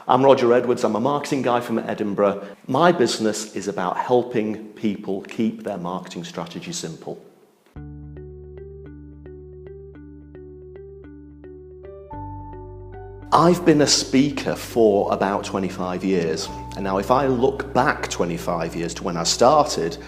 I'm Roger Edwards, I'm a marketing guy from Edinburgh. My business is about helping people keep their marketing strategy simple. I've been a speaker for about 25 years, and now if I look back 25 years to when I started,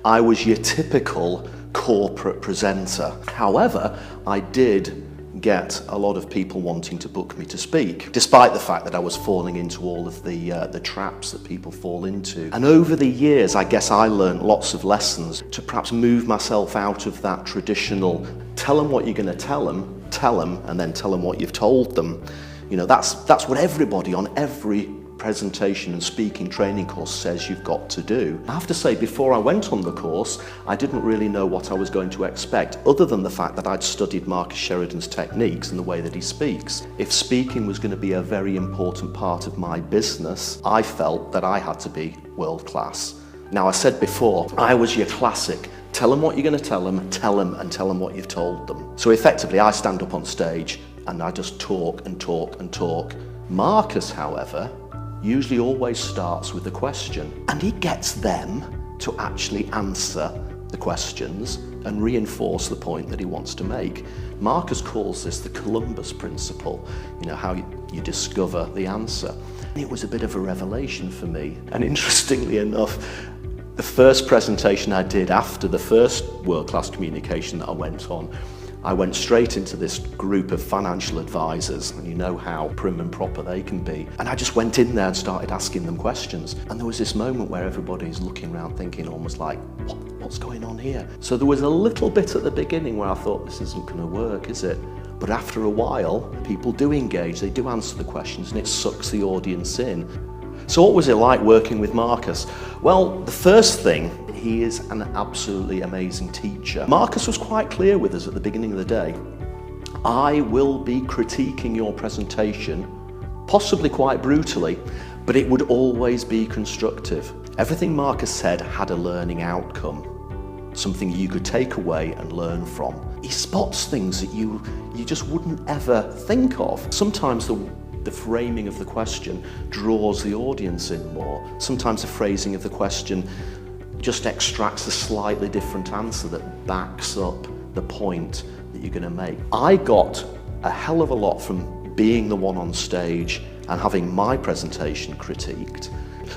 I was your typical corporate presenter. However, I did get a lot of people wanting to book me to speak, despite the fact that I was falling into all of the traps that people fall into. And over the years, I guess I learned lots of lessons to perhaps move myself out of that traditional, tell them what you're going to tell them, and then tell them what you've told them. You know, that's what everybody on every presentation and speaking training course says you've got to do. I have to say, before I went on the course, I didn't really know what I was going to expect, other than the fact that I'd studied Marcus Sheridan's techniques and the way that he speaks. If speaking was going to be a very important part of my business, I felt that I had to be world class. Now, I said before, I was your classic, tell them what you're going to tell them, and tell them what you've told them. So effectively, I stand up on stage and I just talk and talk and talk. Marcus, however, usually always starts with a question, and he gets them to actually answer the questions and reinforce the point that he wants to make. Marcus calls this the Columbus principle, you know, how you discover the answer. And it was a bit of a revelation for me, and interestingly enough, the first presentation I did after the first world-class communication that I went on, I went straight into this group of financial advisors, and you know how prim and proper they can be. And I just went in there and started asking them questions. And there was this moment where everybody's looking around thinking almost like, what's going on here? So there was a little bit at the beginning where I thought, this isn't going to work, is it? But after a while, people do engage, they do answer the questions, and it sucks the audience in. So what was it like working with Marcus? Well, the first thing, he is an absolutely amazing teacher. Marcus was quite clear with us at the beginning of the day. I will be critiquing your presentation, possibly quite brutally, but it would always be constructive. Everything Marcus said had a learning outcome, something you could take away and learn from. He spots things that you just wouldn't ever think of. Sometimes the framing of the question draws the audience in more. Sometimes the phrasing of the question just extracts a slightly different answer that backs up the point that you're going to make. I got a hell of a lot from being the one on stage and having my presentation critiqued,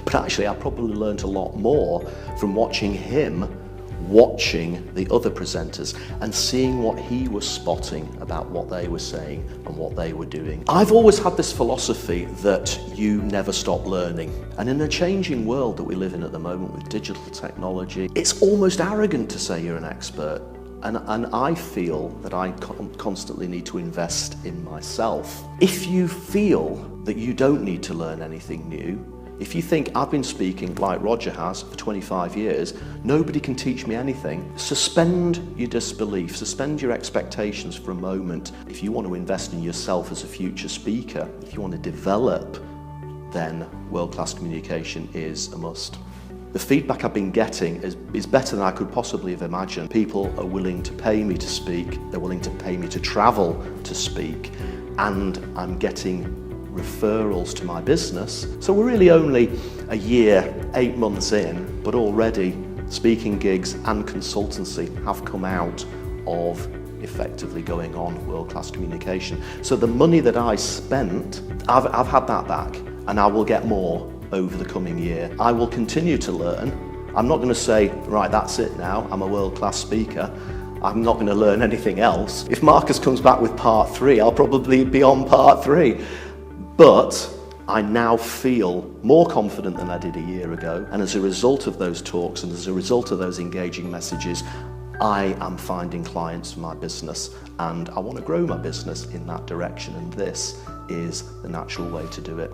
but actually I probably learned a lot more from watching him watching the other presenters and seeing what he was spotting about what they were saying and what they were doing. I've always had this philosophy that you never stop learning. And in a changing world that we live in at the moment with digital technology, it's almost arrogant to say you're an expert. And I feel that I constantly need to invest in myself. If you feel that you don't need to learn anything new, if you think I've been speaking like Roger has for 25 years, nobody can teach me anything, suspend your disbelief, suspend your expectations for a moment. If you want to invest in yourself as a future speaker, if you want to develop, then world-class communication is a must. The feedback I've been getting is better than I could possibly have imagined. People are willing to pay me to speak, they're willing to pay me to travel to speak, and I'm getting referrals to my business. So we're really only a year, 8 months in, but already speaking gigs and consultancy have come out of effectively going on world-class communication. So the money that I spent, I've had that back, and I will get more over the coming year. I will continue to learn. I'm not going to say, right, that's it now, I'm a world-class speaker. I'm not going to learn anything else. If Marcus comes back with part 3, I'll probably be on part 3. But I now feel more confident than I did a year ago, and as a result of those talks and as a result of those engaging messages, I am finding clients for my business, and I want to grow my business in that direction, and this is the natural way to do it.